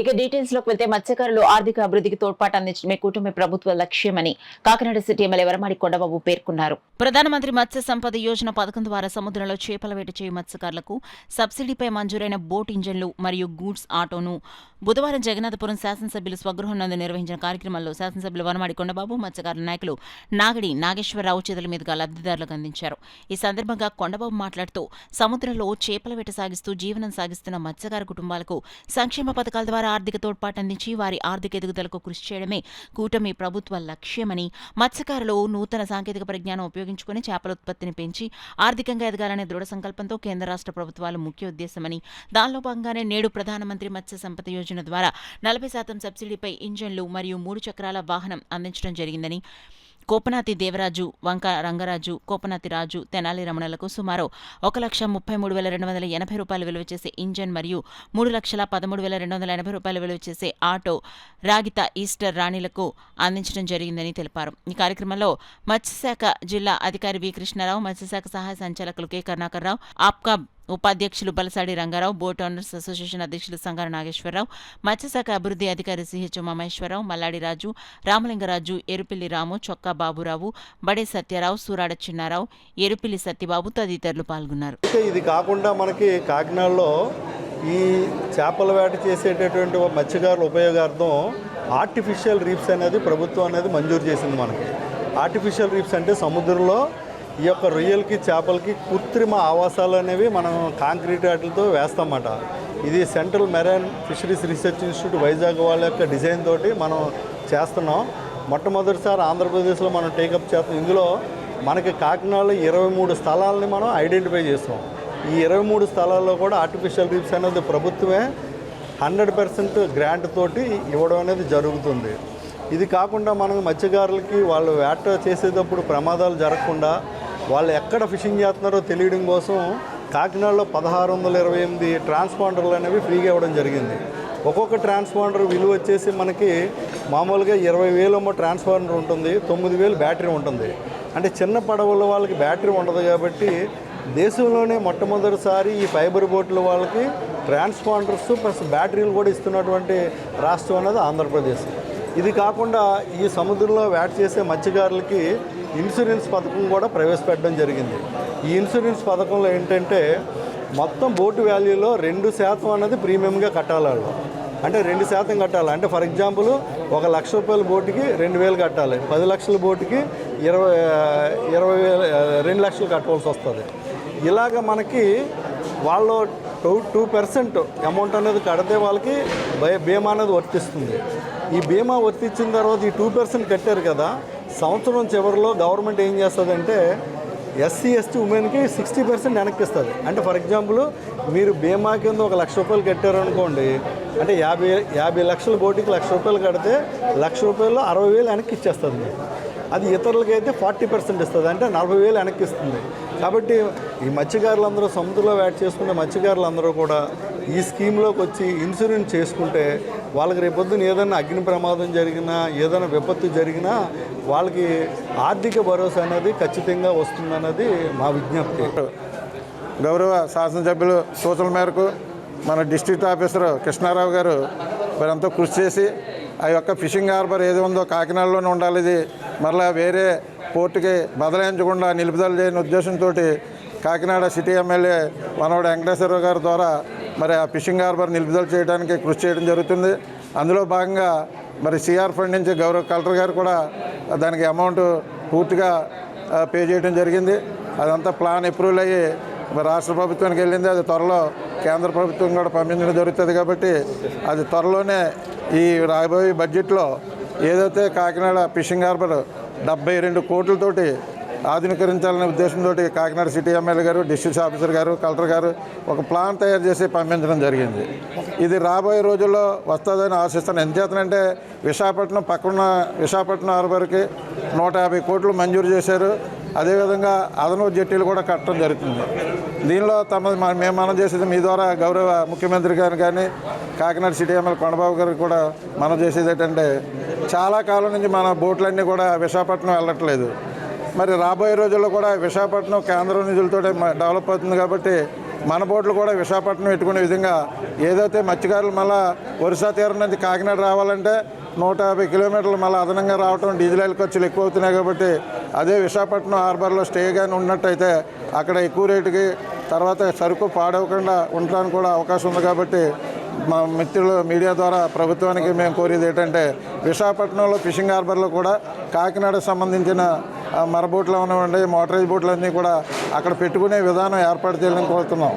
ఇక డీటెయిల్స్ లోకి వెళ్తే మత్స్యకారులు ఆర్థిక అభివృద్ధికి తోడ్పాటు అందించడమే కూటమి ప్రభుత్వ లక్ష్యమని కాకినాడ సిటీ ఎమ్మెల్యే వరమాడి కొండబాబు పేర్కొన్నారు. ప్రధానమంత్రి మత్స్య సంపద యోజన పథకం ద్వారా సముద్రంలో చేపల వేట చేయు మత్స్యకారులకు సబ్సిడీపై మంజూరైన బోట్ ఇంజన్లు మరియు గూడ్స్ ఆటోను బుధవారం జగన్నాథపురం శాసనసభ్యులు స్వగృహం నందు నిర్వహించిన కార్యక్రమంలో శాసనసభ్యులు వరమాడి కొండబాబు, మత్స్యకారుల నాయకులు నాగడి నాగేశ్వరరావు చేతుల మీదుగా లబ్ధిదారులకు అందించారు. ఈ సందర్భంగా కొండబాబు మాట్లాడుతూ సముద్రంలో చేపల వేట సాగిస్తూ జీవనం సాగిస్తున్న మత్స్యకార కుటుంబాలకు సంక్షేమ పథకాల ద్వారా ఆర్థిక తోడ్పాటు అందించి వారి ఆర్థిక ఎదుగుదలకు కృషి చేయడమే కూటమి ప్రభుత్వ లక్ష్యమని, మత్స్యకారులు నూతన సాంకేతిక పరిజ్ఞానం ఉపయోగించుకుని చేపల ఉత్పత్తిని పెంచి ఆర్థికంగా ఎదగాలనే దృఢ సంకల్పంతో కేంద్ర రాష్ట్ర ప్రభుత్వాల ముఖ్య ఉద్దేశమని, దానిలో భాగంగానే నేడు ప్రధానమంత్రి మత్స్య సంపద యోజన ద్వారా 40% సబ్సిడీపై ఇంజన్లు మరియు 3 చక్రాల వాహనం అందించడం జరిగిందని, కోపనాతి దేవరాజు, వంక రంగరాజు, కోపనాతి రాజు, తెనాలి రమణలకు సుమారు 1,33,280 రూపాయలు విలువ చేసే ఇంజన్ మరియు 3,13,280 రూపాయలు విలువ చేసే ఆటో రాగిత ఈస్టర్ రాణిలకు అందించడం జరిగిందని తెలిపారు. ఈ కార్యక్రమంలో మత్స్యశాఖ జిల్లా అధికారి వి కృష్ణారావు, మత్స్యశాఖ సహాయ సంచాలకులు కె కరుణాకర్రావు, ఆప్కా ఉపాధ్యక్షులు Balasadi Rangarao, boat owners association అధ్యక్షులు సంగార నాగేశ్వరరావు, మత్స్యశాఖ అభివృద్ధి అధికారి సిహెచ్ మహేశ్వరరావు, మల్లాడి రాజు, రామలింగరాజు, ఎరుపిల్లి రాము, చొక్కా బాబురావు, బడే సత్యారావు, సూరాడ చిన్నారావు, ఎరుపిల్లి సత్యబాబు తదితరులు పాల్గొన్నారు. ఇది కాకుండా మనకి కాకినాడలో ఈ చేపల వేట చేసేటటువంటి మత్స్యకారుల ఉపయోగార్థం ఆర్టిఫిషియల్ రీఫ్స్ అనేది ప్రభుత్వం అనేది మంజూరు చేసింది. మనకి ఆర్టిఫిషియల్ రీఫ్స్ అంటే సముద్రంలో ఈ యొక్క రొయ్యలకి చేపలకి కృత్రిమ ఆవాసాలు అనేవి మనం కాంక్రీట్ వాటితో వేస్తామన్నమాట. ఇది central marine fisheries research institute Vizag వాళ్ళ యొక్క డిజైన్ తోటి మనం చేస్తున్నాం. మొట్టమొదటిసారి ఆంధ్రప్రదేశ్లో మనం టేకప్ చేస్తాం. ఇందులో మనకి కాకినాడలో 23 స్థలాలని మనం ఐడెంటిఫై చేస్తాం. ఈ 23 స్థలాల్లో కూడా ఆర్టిఫిషియల్ రీఫ్స్ అనేది ప్రభుత్వమే 100% గ్రాంట్ తోటి ఇవ్వడం అనేది జరుగుతుంది. ఇది కాకుండా మనం మత్స్యకారులకి వాళ్ళు వేట చేసేటప్పుడు ప్రమాదాలు జరగకుండా వాళ్ళు ఎక్కడ ఫిషింగ్ చేస్తున్నారో తెలియడం కోసం కాకినాడలో 1628 ట్రాన్స్పాండర్లు అనేవి ఫ్రీగా ఇవ్వడం జరిగింది. ఒక్కొక్క ట్రాన్స్పాండర్ విలువ వచ్చేసి మనకి మామూలుగా 20,000 ట్రాన్స్పాండర్ ఉంటుంది, 9,000 బ్యాటరీ ఉంటుంది. అంటే చిన్న పడవల వాళ్ళకి బ్యాటరీ ఉండదు కాబట్టి దేశంలోనే మొట్టమొదటిసారి ఈ ఫైబర్ బోట్ల వాళ్ళకి ట్రాన్స్పాండర్స్ ప్లస్ బ్యాటరీలు కూడా ఇస్తున్నటువంటి రాష్ట్రం అనేది ఆంధ్రప్రదేశ్. ఇది కాకుండా ఈ సముద్రంలో వేట చేసే మత్స్యకారులకి ఇన్సూరెన్స్ పథకం కూడా ప్రవేశపెట్టడం జరిగింది. ఈ ఇన్సూరెన్స్ పథకంలో ఏంటంటే మొత్తం బోటు వాల్యూలో 2% అనేది ప్రీమియంగా కట్టాలి వాళ్ళు. అంటే 2% కట్టాలి. అంటే ఫర్ ఎగ్జాంపుల్ 1,00,000 రూపాయల బోటుకి 2,000 కట్టాలి, 10 లక్షల బోటుకి 2 లక్షలు కట్టవలసి వస్తుంది. ఇలాగ మనకి వాళ్ళు 2% అమౌంట్ అనేది కడితే వాళ్ళకి బీమా అనేది వర్తిస్తుంది. ఈ బీమా వర్తించిన తర్వాత ఈ 2% కట్టారు కదా, సంవత్సరం చివరిలో గవర్నమెంట్ ఏం చేస్తుందంటే ఎస్సీ ఎస్టీ ఉమెన్కి 60% వెనక్కి ఇస్తుంది. అంటే ఫర్ ఎగ్జాంపుల్ మీరు బీమా కింద 1,00,000 రూపాయలు కట్టారనుకోండి, అంటే 50 లక్షల బోటికి 1,00,000 రూపాయలు కడితే 1,00,000 రూపాయలు 60,000 వెనక్కి ఇచ్చేస్తుంది మీకు. అది ఇతరులకైతే 40% ఇస్తుంది, అంటే 40,000 వెనక్కి ఇస్తుంది. కాబట్టి ఈ మత్స్యకారులందరూ సముద్రంలో వేట చేసుకునే మత్స్యకారులందరూ కూడా ఈ స్కీమ్లోకి వచ్చి ఇన్సూరెన్స్ చేసుకుంటే వాళ్ళకి రేపొద్దున ఏదైనా అగ్ని ప్రమాదం జరిగినా, ఏదైనా విపత్తు జరిగినా వాళ్ళకి ఆర్థిక భరోసా అనేది ఖచ్చితంగా వస్తుందన్నది మా విజ్ఞప్తి. గౌరవ శాసనసభ్యులు సూచనల మేరకు మన డిస్ట్రిక్ట్ ఆఫీసర్ కృష్ణారావు గారు మరంతా కృషి చేసి ఆ యొక్క ఫిషింగ్ హార్బర్ ఏది ఉందో కాకినాడలోనే ఉండాలి, ఇది మరలా వేరే పోర్టుకి బదలాయించకుండా నిలుపుదల చేయని ఉద్దేశంతో కాకినాడ సిటీ ఎమ్మెల్యే మనవడు వెంకటేశ్వరరావు గారి ద్వారా మరి ఆ ఫిషింగ్ హార్బర్ నిలుపుదల చేయడానికి కృషి చేయడం జరుగుతుంది. అందులో భాగంగా మరి సిఆర్ ఫండ్ నుంచి గౌరవ కలెక్టర్ గారు కూడా దానికి అమౌంట్ పూర్తిగా పే చేయడం జరిగింది. అదంతా ప్లాన్ అప్రూవల్ అయ్యి మరి రాష్ట్ర ప్రభుత్వానికి వెళ్ళింది. అది త్వరలో కేంద్ర ప్రభుత్వం కూడా పంపించడం జరుగుతుంది. కాబట్టి అది త్వరలోనే ఈ రాబోయే బడ్జెట్లో ఏదైతే కాకినాడ ఫిషింగ్ హార్బర్ 72 కోట్లతోటి ఆధునీకరించాలనే ఉద్దేశంతో కాకినాడ సిటీ ఎమ్మెల్యే గారు, డిస్ట్రిక్ట్ ఆఫీసర్ గారు, కలెక్టర్ గారు ఒక ప్లాన్ తయారు చేసి పంపించడం జరిగింది. ఇది రాబోయే రోజుల్లో వస్తుందని ఆశిస్తాను. ఎంచేతనంటే విశాఖపట్నం పక్కన విశాఖపట్నం హార్బర్కి 150 కోట్లు మంజూరు చేశారు. అదేవిధంగా అదనపు జట్టీలు కూడా కట్టడం జరుగుతుంది. దీనిలో మేము మనం చేసేది మీ ద్వారా గౌరవ ముఖ్యమంత్రి గారు కానీ కాకినాడ సిటీ ఎమ్మెల్యే కొండబాబు గారికి కూడా మనం చేసేది ఏంటంటే చాలా కాలం నుంచి మన బోట్లన్నీ కూడా విశాఖపట్నం వెళ్ళట్లేదు. మరి రాబోయే రోజుల్లో కూడా విశాఖపట్నం కేంద్ర నిధులతో డెవలప్ అవుతుంది కాబట్టి మన బోట్లు కూడా విశాఖపట్నం పెట్టుకునే విధంగా ఏదైతే మత్స్యకారులు మళ్ళీ ఒరిస్సా తీరం నుంచి కాకినాడ రావాలంటే 150 కిలోమీటర్లు మళ్ళీ అదనంగా రావటం, డీజిల్ ఆయిల్ ఖర్చులు ఎక్కువ అవుతున్నాయి. కాబట్టి అదే విశాఖపట్నం హార్బర్లో స్టే కానీ ఉన్నట్టయితే అక్కడ ఎక్కువ రేటుకి తర్వాత సరుకు పాడవకుండా ఉండడానికి కూడా అవకాశం ఉంది. కాబట్టి మా మిత్రులు మీడియా ద్వారా ప్రభుత్వానికి మేము కోరేది ఏంటంటే విశాఖపట్నంలో ఫిషింగ్ హార్బర్లో కూడా కాకినాడకు సంబంధించిన మరబోట్లు అవనివ్వండి, మోటరైజ్ బోట్లు అన్నీ కూడా అక్కడ పెట్టుకునే విధానం ఏర్పాటు చేయాలని కోరుతున్నాం.